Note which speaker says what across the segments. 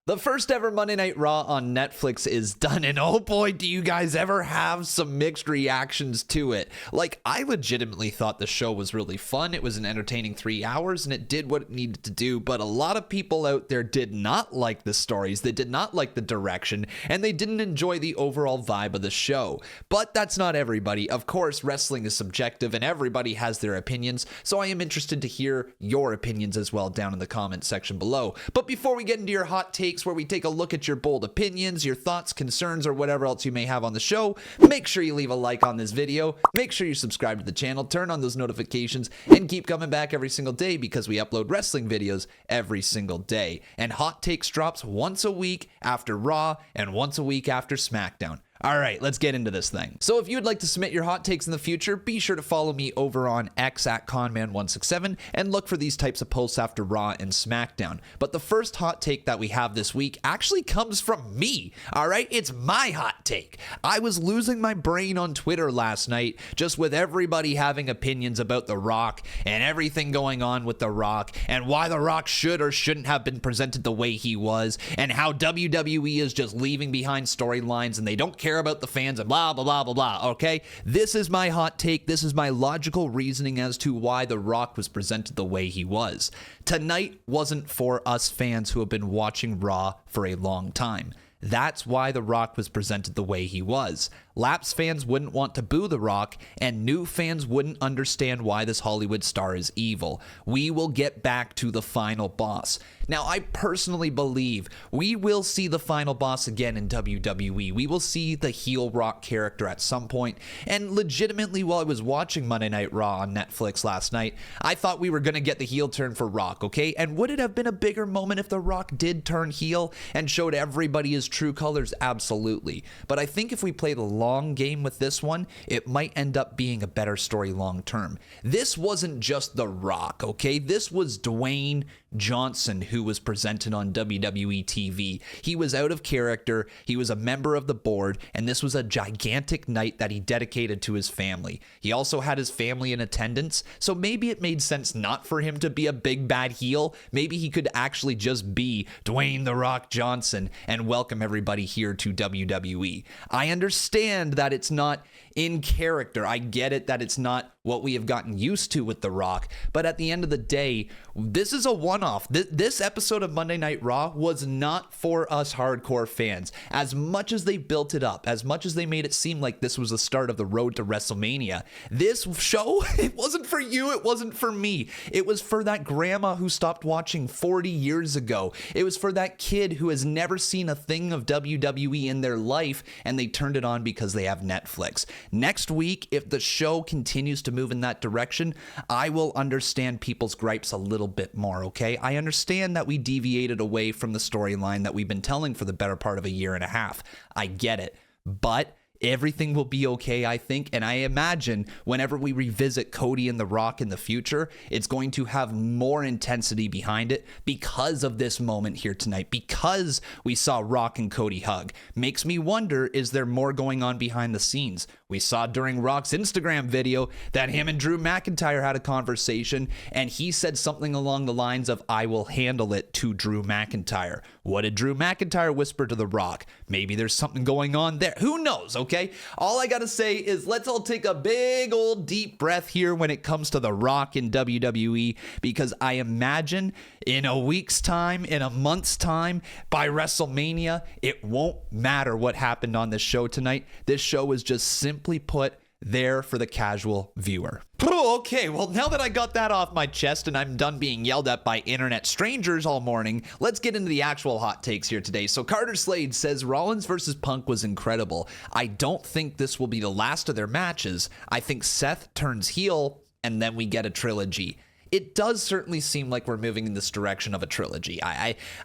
Speaker 1: The first ever Monday Night Raw on Netflix is done, and oh boy, do you guys ever have some mixed reactions to it. Like, I legitimately thought the show was really fun. It was an entertaining 3 hours, and it did what it needed to do, but a lot of people out there did not like the stories, they did not like the direction, and they didn't enjoy the overall vibe of the show. But that's not everybody. Of course, wrestling is subjective, and everybody has their opinions, so I am interested to hear your opinions as well down in the comment section below. But before we get into your hot takes, where we take a look at your bold opinions, your thoughts, concerns, or whatever else you may have on the show, make sure you leave a like on this video, make sure you subscribe to the channel, turn on those notifications, and keep coming back every single day because we upload wrestling videos every single day. And Hot Takes drops once a week after Raw and once a week after SmackDown. All right, let's get into this thing. So if you would like to submit your hot takes in the future, be sure to follow me over on X at Conman167 and look for these types of posts after Raw and SmackDown. But the first hot take that we have this week actually comes from me, all right? It's my hot take. I was losing my brain on Twitter last night, just with everybody having opinions about The Rock and everything going on with The Rock and why The Rock should or shouldn't have been presented the way he was and how WWE is just leaving behind storylines and they don't care about the fans and blah, blah, blah, blah, blah, okay? This is my hot take. This is my logical reasoning as to why The Rock was presented the way he was. Tonight wasn't for us fans who have been watching Raw for a long time. That's why The Rock was presented the way he was. Lapsed fans wouldn't want to boo The Rock, and new fans wouldn't understand why this Hollywood star is evil. We will get back to the final boss. Now, I personally believe we will see the final boss again in WWE. We will see the heel Rock character at some point, and legitimately, while I was watching Monday Night Raw on Netflix last night, I thought we were going to get the heel turn for Rock, okay? And would it have been a bigger moment if The Rock did turn heel and showed everybody his true colors? Absolutely. But I think if we play the long game with this one, it might end up being a better story long term. This wasn't just The Rock, okay? This was Dwayne Johnson who was presented on WWE TV. He was out of character, he was a member of the board, and this was a gigantic night that he dedicated to his family. He also had his family in attendance, so maybe it made sense not for him to be a big bad heel. Maybe he could actually just be Dwayne The Rock Johnson and welcome everybody here to WWE. I understand that it's not in character. I get it that it's not what we have gotten used to with The Rock, but at the end of the day, this is a one-off. This episode of Monday Night Raw was not for us hardcore fans. As much as they built it up, as much as they made it seem like this was the start of the road to WrestleMania, this show, it wasn't for you, it wasn't for me. It was for that grandma who stopped watching 40 years ago. It was for that kid who has never seen a thing of WWE in their life, and they turned it on because they have Netflix. Next week, if the show continues to move in that direction, I will understand people's gripes a little bit more, okay? I understand that we deviated away from the storyline that we've been telling for the better part of a year and a half. I get it. But everything will be okay, I think, and I imagine whenever we revisit Cody and The Rock in the future, it's going to have more intensity behind it because of this moment here tonight, because we saw Rock and Cody hug. Makes me wonder, is there more going on behind the scenes? We saw during Rock's Instagram video that him and Drew McIntyre had a conversation, and he said something along the lines of, "I will handle it," to Drew McIntyre. What did Drew McIntyre whisper to The Rock? Maybe there's something going on there. Who knows, okay? All I gotta say is let's all take a big old deep breath here when it comes to The Rock in WWE, because I imagine in a week's time, in a month's time, by WrestleMania, it won't matter what happened on this show tonight. This show is just simply put there for the casual viewer. Okay, well, now that I got that off my chest and I'm done being yelled at by internet strangers all morning, let's get into the actual hot takes here today. So Carter Slade says Rollins versus Punk was incredible. I don't think this will be the last of their matches. I think Seth turns heel and then we get a trilogy. It does certainly seem like we're moving in this direction of a trilogy.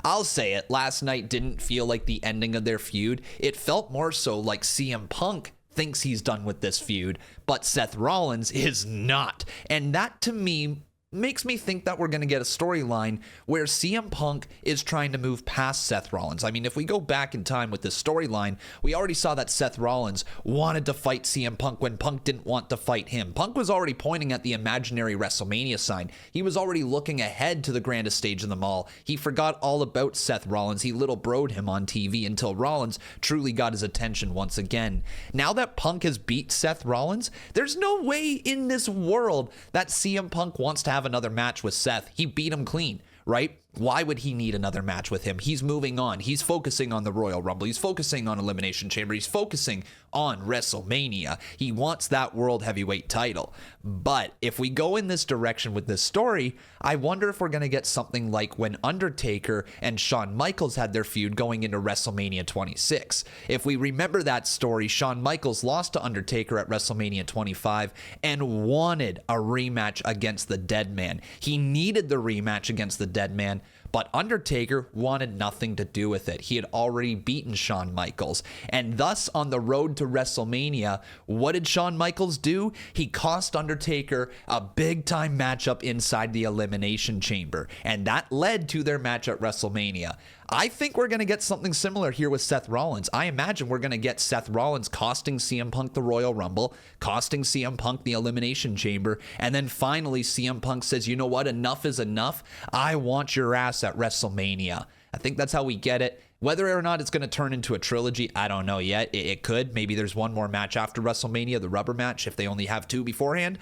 Speaker 1: I'll say it, last night didn't feel like the ending of their feud. It felt more so like CM Punk thinks he's done with this feud, but Seth Rollins is not. And that to me makes me think that we're going to get a storyline where CM Punk is trying to move past Seth Rollins. I mean, if we go back in time with this storyline, we already saw that Seth Rollins wanted to fight CM Punk when Punk didn't want to fight him. Punk was already pointing at the imaginary WrestleMania sign. He was already looking ahead to the grandest stage in the mall. He forgot all about Seth Rollins. He little broed him on TV until Rollins truly got his attention once again. Now that Punk has beat Seth Rollins, there's no way in this world that CM Punk wants to have another match with Seth. He beat him clean, right? Why would he need another match with him? He's moving on. He's focusing on the Royal Rumble. He's focusing on Elimination Chamber. He's focusing on WrestleMania. He wants that World Heavyweight title. But if we go in this direction with this story, I wonder if we're going to get something like when Undertaker and Shawn Michaels had their feud going into WrestleMania 26. If we remember that story, Shawn Michaels lost to Undertaker at WrestleMania 25 and wanted a rematch against the Dead Man. He needed the rematch against the Dead Man, but Undertaker wanted nothing to do with it. He had already beaten Shawn Michaels. And thus, on the road to WrestleMania, what did Shawn Michaels do? He cost Undertaker a big-time matchup inside the Elimination Chamber. And that led to their match at WrestleMania. I think we're going to get something similar here with Seth Rollins. I imagine we're going to get Seth Rollins costing CM Punk the Royal Rumble, costing CM Punk the Elimination Chamber, and then finally CM Punk says, you know what, enough is enough. I want your ass at WrestleMania. I think that's how we get it. Whether or not it's going to turn into a trilogy, I don't know yet. It could. Maybe there's one more match after WrestleMania, the rubber match, if they only have two beforehand.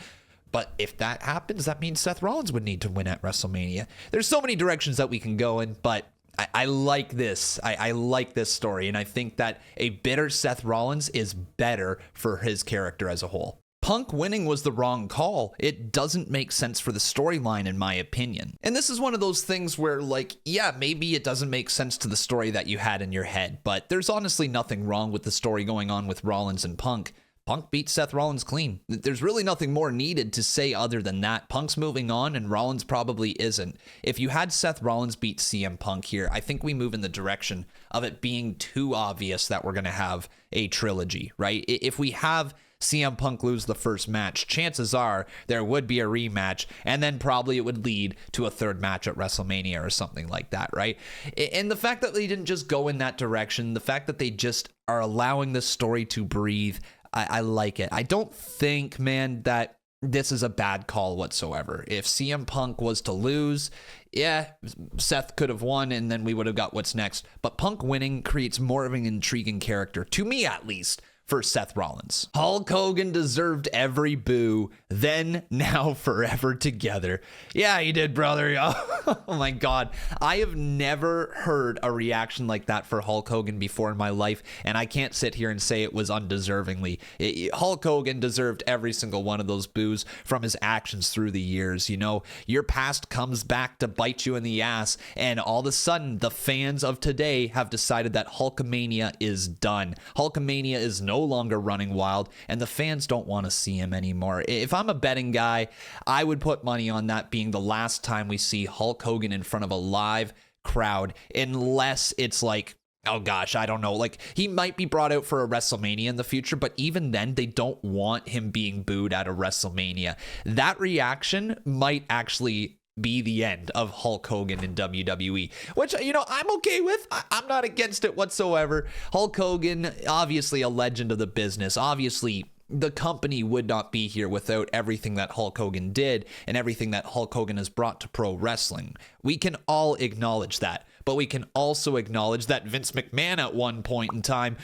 Speaker 1: But if that happens, that means Seth Rollins would need to win at WrestleMania. There's so many directions that we can go in, but I like this. I like this story, and I think that a bitter Seth Rollins is better for his character as a whole. Punk winning was the wrong call. It doesn't make sense for the storyline, in my opinion. And this is one of those things where, like, yeah, maybe it doesn't make sense to the story that you had in your head, but there's honestly nothing wrong with the story going on with Rollins and Punk. Punk beat Seth Rollins clean. There's really nothing more needed to say other than that. Punk's moving on and Rollins probably isn't. If you had Seth Rollins beat CM Punk here, I think we move in the direction of it being too obvious that we're going to have a trilogy, right? If we have CM Punk lose the first match, chances are there would be a rematch, and then probably it would lead to a third match at WrestleMania or something like that, right? And the fact that they didn't just go in that direction, the fact that they just are allowing this story to breathe, I like it. I don't think, man, that this is a bad call whatsoever. If CM Punk was to lose, yeah, Seth could have won and then we would have got what's next. But Punk winning creates more of an intriguing character, to me at least, for Seth Rollins. Hulk Hogan deserved every boo, then, now, forever together. Yeah, he did, brother. Oh my God. I have never heard a reaction like that for Hulk Hogan before in my life, and I can't sit here and say it was undeservingly. Hulk Hogan deserved every single one of those boos from his actions through the years. You know, your past comes back to bite you in the ass, and all of a sudden, the fans of today have decided that Hulkamania is done. Hulkamania is no longer running wild, and the fans don't want to see him anymore. If I'm a betting guy, I would put money on that being the last time we see Hulk Hogan in front of a live crowd, unless it's like, oh gosh, I don't know, like he might be brought out for a WrestleMania in the future, but even then they don't want him being booed at a WrestleMania. That reaction might actually be the end of Hulk Hogan in WWE, which, you know, I'm okay with. I'm not against it whatsoever. Hulk Hogan, obviously a legend of the business. Obviously, the company would not be here without everything that Hulk Hogan did and everything that Hulk Hogan has brought to pro wrestling. We can all acknowledge that. But we can also acknowledge that Vince McMahon at one point in time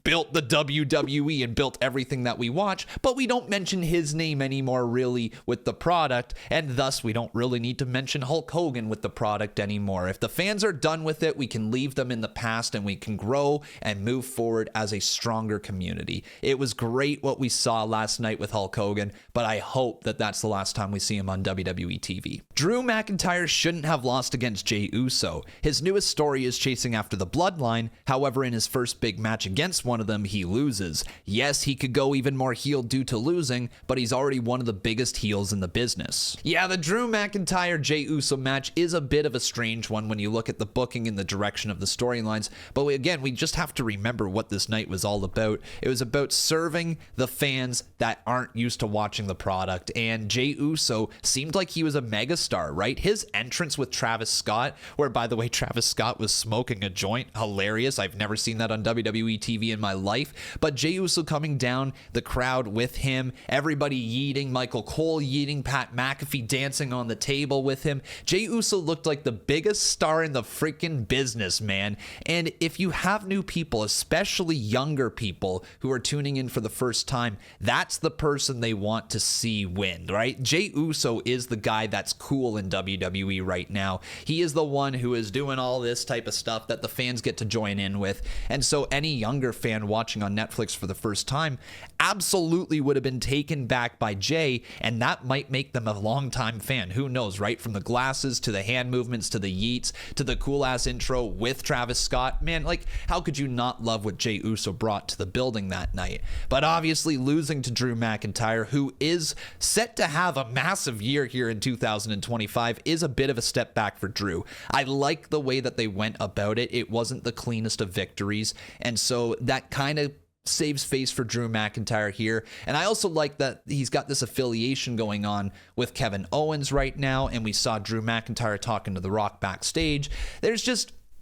Speaker 1: built the WWE and built everything that we watch, but we don't mention his name anymore really with the product, and thus we don't really need to mention Hulk Hogan with the product anymore. If the fans are done with it, we can leave them in the past and we can grow and move forward as a stronger community. It was great what we saw last night with Hulk Hogan, but I hope that that's the last time we see him on WWE TV. Drew McIntyre shouldn't have lost against Jey Uso. His His newest story is chasing after the bloodline. However, in his first big match against one of them, he loses. Yes, he could go even more heel due to losing, but he's already one of the biggest heels in the business. Yeah, the Drew McIntyre Jey Uso match is a bit of a strange one when you look at the booking and the direction of the storylines, but again, we just have to remember what this night was all about. It was about serving the fans that aren't used to watching the product, and Jey Uso seemed like he was a megastar, right? His entrance with Travis Scott, where by the way, Travis Scott was smoking a joint, hilarious. I've never seen that on WWE TV in my life, but Jey Uso coming down, the crowd with him, everybody yeeting, Michael Cole yeeting, Pat McAfee dancing on the table with him. Jey Uso looked like the biggest star in the freaking business, man. And if you have new people, especially younger people who are tuning in for the first time, that's the person they want to see win, right? Jey Uso is the guy that's cool in WWE right now. He is the one who is doing all this type of stuff that the fans get to join in with. And so any younger fan watching on Netflix for the first time absolutely would have been taken back by Jey, and that might make them a longtime fan. Who knows, right? From the glasses to the hand movements to the yeets to the cool ass intro with Travis Scott. Man, like, how could you not love what Jey Uso brought to the building that night? But obviously losing to Drew McIntyre, who is set to have a massive year here in 2025, is a bit of a step back for Drew. I like the way that they went about it. It wasn't the cleanest of victories, and so that kind of saves face for Drew McIntyre here. And I also like that he's got this affiliation going on with Kevin Owens right now, and we saw Drew McIntyre talking to The Rock backstage.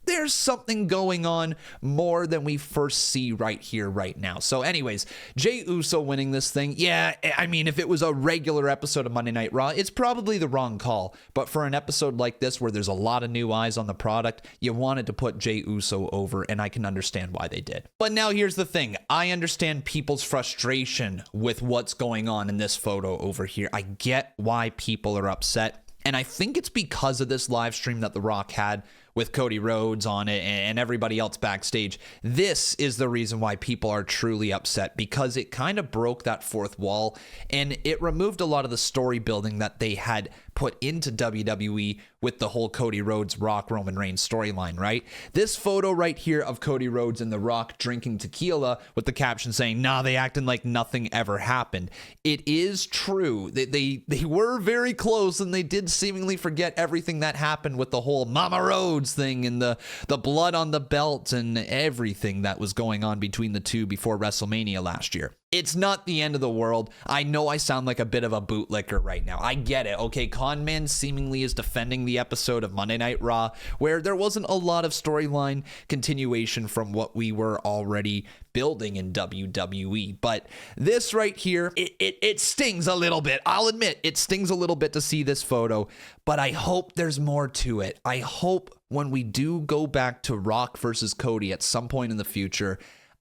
Speaker 1: There's something going on more than we first see right here, right now. So anyways, Jey Uso winning this thing. Yeah, I mean, if it was a regular episode of Monday Night Raw, it's probably the wrong call. But for an episode like this where there's a lot of new eyes on the product, you wanted to put Jey Uso over, and I can understand why they did. But now here's the thing. I understand people's frustration with what's going on in this photo over here. I get why people are upset. And I think it's because of this live stream that The Rock had with Cody Rhodes on it and everybody else backstage. This is the reason why people are truly upset, because it kind of broke that fourth wall and it removed a lot of the story building that they had put into WWE with the whole Cody Rhodes Rock Roman Reigns storyline, right? This photo right here of Cody Rhodes and The Rock drinking tequila with the caption saying, nah, they acting like nothing ever happened. It is true. They were very close, and they did seemingly forget everything that happened with the whole Mama Rhodes thing and the blood on the belt and everything that was going on between the two before WrestleMania last year. It's not the end of the world. I know I sound like a bit of a bootlicker right now. I get it. Okay, Conman seemingly is defending the episode of Monday Night Raw where there wasn't a lot of storyline continuation from what we were already building in WWE. But this right here, it stings a little bit. I'll admit, it stings a little bit to see this photo, but I hope there's more to it. I hope when we do go back to Rock versus Cody at some point in the future,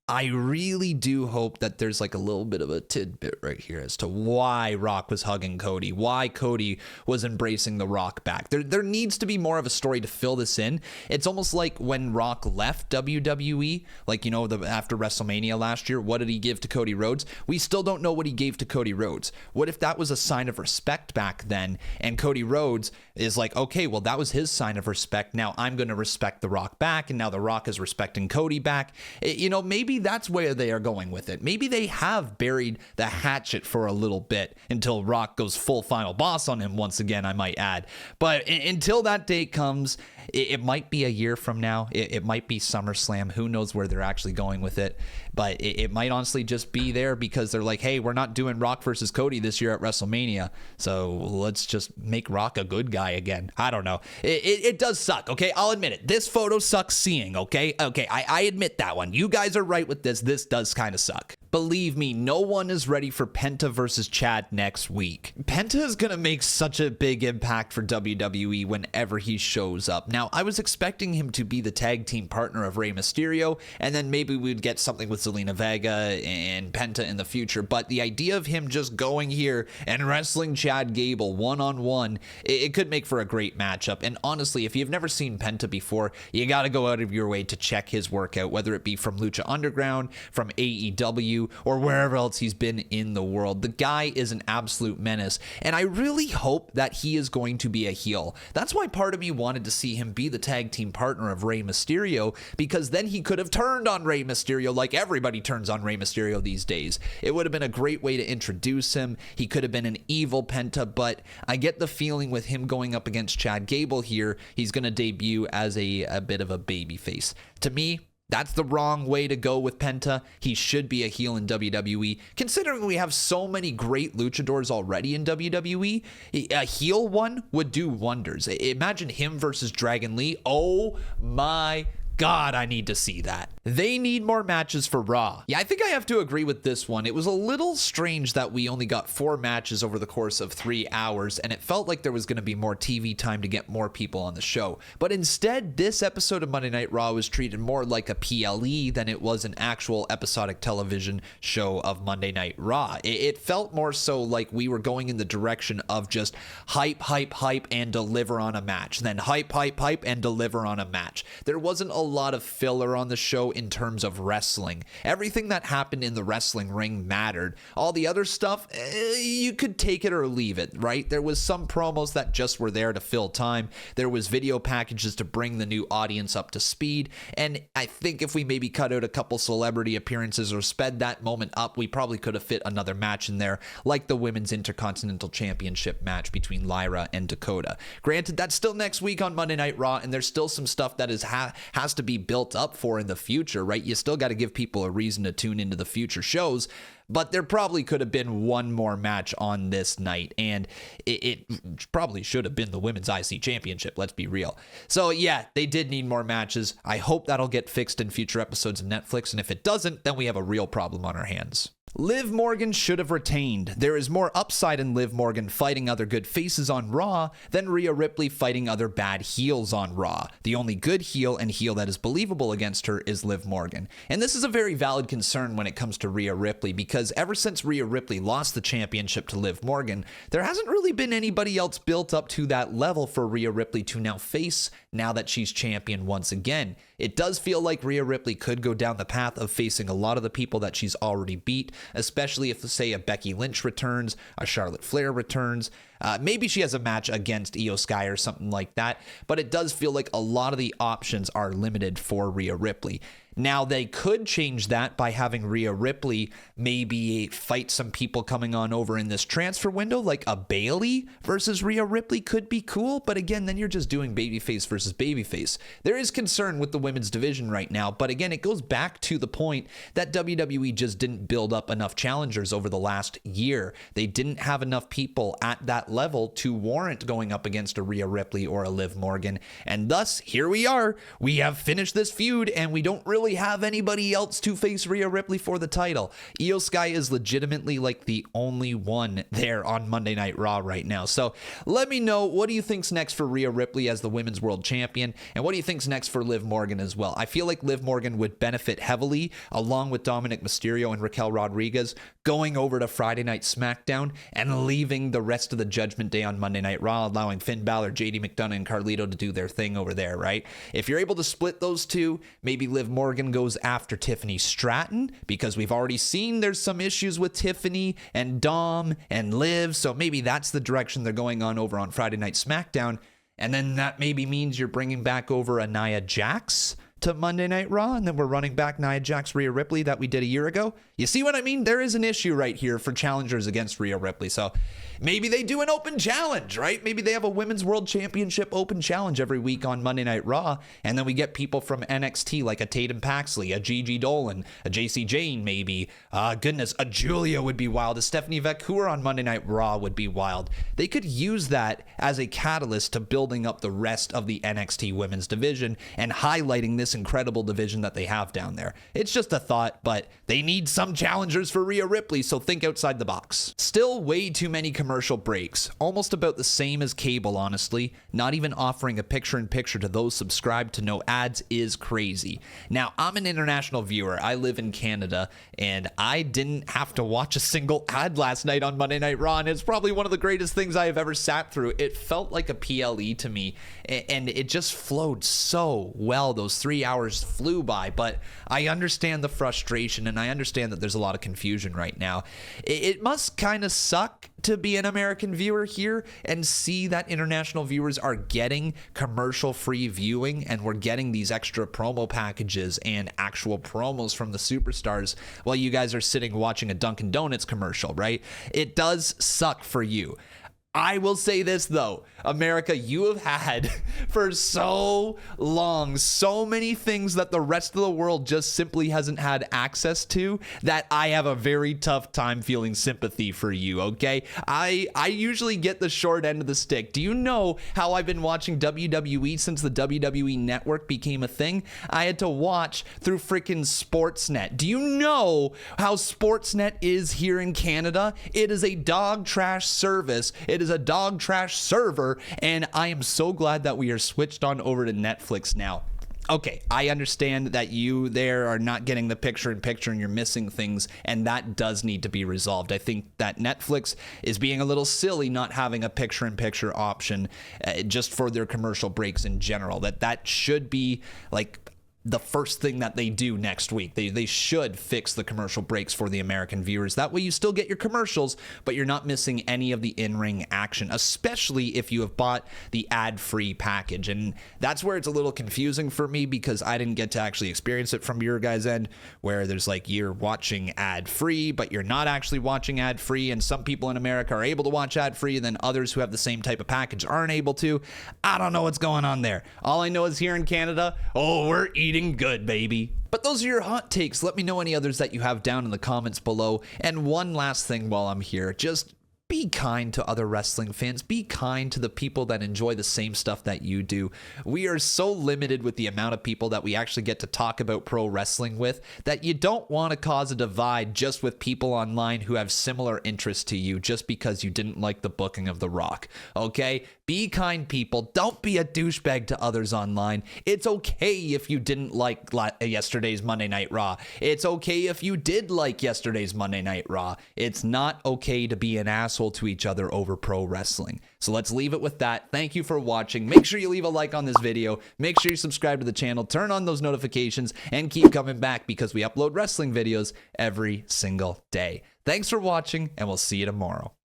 Speaker 1: I really do hope that there's like a little bit of a tidbit right here as to why Rock was hugging Cody, why Cody was embracing The Rock back. There needs to be more of a story to fill this in. It's almost like when Rock left WWE, like, you know, after WrestleMania last year, what did he give to Cody Rhodes? We still don't know what he gave to Cody Rhodes. What if that was a sign of respect back then, and Cody Rhodes is like, okay, well, that was his sign of respect. Now I'm going to respect The Rock back, and now The Rock is respecting Cody back. You know, maybe that's where they are going with it. Maybe they have buried the hatchet for a little bit until Rock goes full final boss on him once again, I might add. But until that date comes, it might be a year from now. It might be SummerSlam. Who knows where they're actually going with it. But it might honestly just be there because they're like, hey, we're not doing Rock versus Cody this year at WrestleMania, so let's just make Rock a good guy again. I don't know. It does suck, okay? I'll admit it. This photo sucks seeing, okay? Okay, I admit that one. You guys are right with this. This does kind of suck. Believe me, no one is ready for Penta versus Chad next week. Penta is going to make such a big impact for WWE whenever he shows up. Now, I was expecting him to be the tag team partner of Rey Mysterio, and then maybe we'd get something with Zelina Vega and Penta in the future, but the idea of him just going here and wrestling Chad Gable one-on-one, it could make for a great matchup. And honestly, if you've never seen Penta before, you got to go out of your way to check his workout, whether it be from Lucha Underground, from AEW, AEW or wherever else he's been in the world. The guy is an absolute menace, and I really hope that he is going to be a heel. That's why part of me wanted to see him be the tag team partner of Rey Mysterio, because then he could have turned on Rey Mysterio like everybody turns on Rey Mysterio these days. It would have been a great way to introduce him. He could have been an evil Penta, but I get the feeling with him going up against Chad Gable here, he's going to debut as a bit of a babyface. To me, that's the wrong way to go with Penta. He should be a heel in WWE. Considering we have so many great luchadors already in WWE, a heel one would do wonders. Imagine him versus Dragon Lee. Oh my God, I need to see that. They need more matches for Raw. Yeah, I think I have to agree with this one. It was a little strange that we only got 4 matches over the course of 3 hours, and it felt like there was going to be more TV time to get more people on the show. But instead, this episode of Monday Night Raw was treated more like a PLE than it was an actual episodic television show of Monday Night Raw. It felt more so like we were going in the direction of just hype, hype, hype, and deliver on a match. Then hype, hype, hype, and deliver on a match. There wasn't a lot of filler on the show in terms of wrestling. Everything that happened in the wrestling ring mattered. All the other stuff, you could take it or leave it, right? There was some promos that just were there to fill time. There was video packages to bring the new audience up to speed. And I think if we maybe cut out a couple celebrity appearances or sped that moment up, we probably could have fit another match in there, like the Women's Intercontinental Championship match between Lyra and Dakota. Granted, that's still next week on Monday Night Raw, and there's still some stuff that has to be built up for in the future, right? You still got to give people a reason to tune into the future shows, but there probably could have been one more match on this night, and it probably should have been the Women's IC Championship, let's be real. So yeah, they did need more matches. I hope that'll get fixed in future episodes of Netflix, and if it doesn't, then we have a real problem on our hands. Liv Morgan should have retained. There is more upside in Liv Morgan fighting other good faces on Raw than Rhea Ripley fighting other bad heels on Raw. The only good heel and heel that is believable against her is Liv Morgan. And this is a very valid concern when it comes to Rhea Ripley, because ever since Rhea Ripley lost the championship to Liv Morgan, there hasn't really been anybody else built up to that level for Rhea Ripley to now face now that she's champion once again. It does feel like Rhea Ripley could go down the path of facing a lot of the people that she's already beat, especially if, say, a Becky Lynch returns, a Charlotte Flair returns. Maybe she has a match against Io Sky or something like that, but it does feel like a lot of the options are limited for Rhea Ripley. Now, they could change that by having Rhea Ripley maybe fight some people coming on over in this transfer window, like a Bayley versus Rhea Ripley could be cool, but again, then you're just doing babyface versus babyface. There is concern with the women's division right now, but again, it goes back to the point that WWE just didn't build up enough challengers over the last year. They didn't have enough people at that level to warrant going up against a Rhea Ripley or a Liv Morgan, and thus, here we are. We have finished this feud, and we don't really have anybody else to face Rhea Ripley for the title. Io Sky is legitimately like the only one there on Monday Night Raw right now. So let me know, what do you think's next for Rhea Ripley as the Women's World Champion, and what do you think's next for Liv Morgan as well? I feel like Liv Morgan would benefit heavily along with Dominic Mysterio and Raquel Rodriguez going over to Friday Night SmackDown and leaving the rest of the Judgment Day on Monday Night Raw, allowing Finn Balor, JD McDonough, and Carlito to do their thing over there, right? If you're able to split those two, maybe Liv Morgan goes after Tiffany Stratton, because we've already seen there's some issues with Tiffany and Dom and Liv, so maybe that's the direction they're going on over on Friday Night SmackDown. And then that maybe means you're bringing back over a Nia Jax to Monday Night Raw, and then we're running back Nia Jax, Rhea Ripley that we did a year ago. You see what I mean? There is an issue right here for challengers against Rhea Ripley. So maybe they do an open challenge, right? Maybe they have a Women's World Championship open challenge every week on Monday Night Raw, and then we get people from NXT like a Tatum Paxley, a Gigi Dolan, a JC Jane maybe. Goodness, a Julia would be wild. A Stephanie Vacour on Monday Night Raw would be wild. They could use that as a catalyst to building up the rest of the NXT women's division and highlighting this incredible division that they have down there. It's just a thought, but they need some challengers for Rhea Ripley, so think outside the box. Still way too many commercial breaks. Almost about the same as cable, honestly. Not even offering a picture-in-picture to those subscribed to no ads is crazy. Now, I'm an international viewer. I live in Canada, and I didn't have to watch a single ad last night on Monday Night Raw, and it's probably one of the greatest things I have ever sat through. It felt like a PLE to me, and it just flowed so well. Those 3 3 hours flew by, but I understand the frustration and I understand that there's a lot of confusion right now. It must kind of suck to be an American viewer here and see that international viewers are getting commercial-free viewing and we're getting these extra promo packages and actual promos from the superstars while you guys are sitting watching a Dunkin' Donuts commercial, right? It does suck for you. I will say this, though. America, you have had for so long so many things that the rest of the world just simply hasn't had access to that I have a very tough time feeling sympathy for you, okay? I usually get the short end of the stick. Do you know how I've been watching WWE since the WWE Network became a thing? I had to watch through freaking Sportsnet. Do you know how Sportsnet is here in Canada? It is a dog trash service. It is a dog trash server, and I am so glad that we are switched on over to Netflix now. Okay, I understand that you there are not getting the picture-in-picture and you're missing things, and that does need to be resolved. I think that Netflix is being a little silly not having a picture-in-picture option just for their commercial breaks in general. That should be like the first thing that they do next week. They should fix the commercial breaks for the American viewers. That way you still get your commercials, but you're not missing any of the in-ring action, especially if you have bought the ad-free package. And that's where it's a little confusing for me because I didn't get to actually experience it from your guys' end, where there's like you're watching ad-free, but you're not actually watching ad-free, and some people in America are able to watch ad-free, and then others who have the same type of package aren't able to. I don't know what's going on there. All I know is here in Canada, we're eating good, baby. But those are your hot takes. Let me know any others that you have down in the comments below. And one last thing while I'm here, just be kind to other wrestling fans. Be kind to the people that enjoy the same stuff that you do. We are so limited with the amount of people that we actually get to talk about pro wrestling with that you don't want to cause a divide just with people online who have similar interests to you just because you didn't like the booking of The Rock. Okay? Be kind, people. Don't be a douchebag to others online. It's okay if you didn't like yesterday's Monday Night Raw. It's okay if you did like yesterday's Monday Night Raw. It's not okay to be an asshole to each other over pro wrestling. So let's leave it with that. Thank you for watching. Make sure you leave a like on this video. Make sure you subscribe to the channel. Turn on those notifications and keep coming back because we upload wrestling videos every single day. Thanks for watching, and we'll see you tomorrow.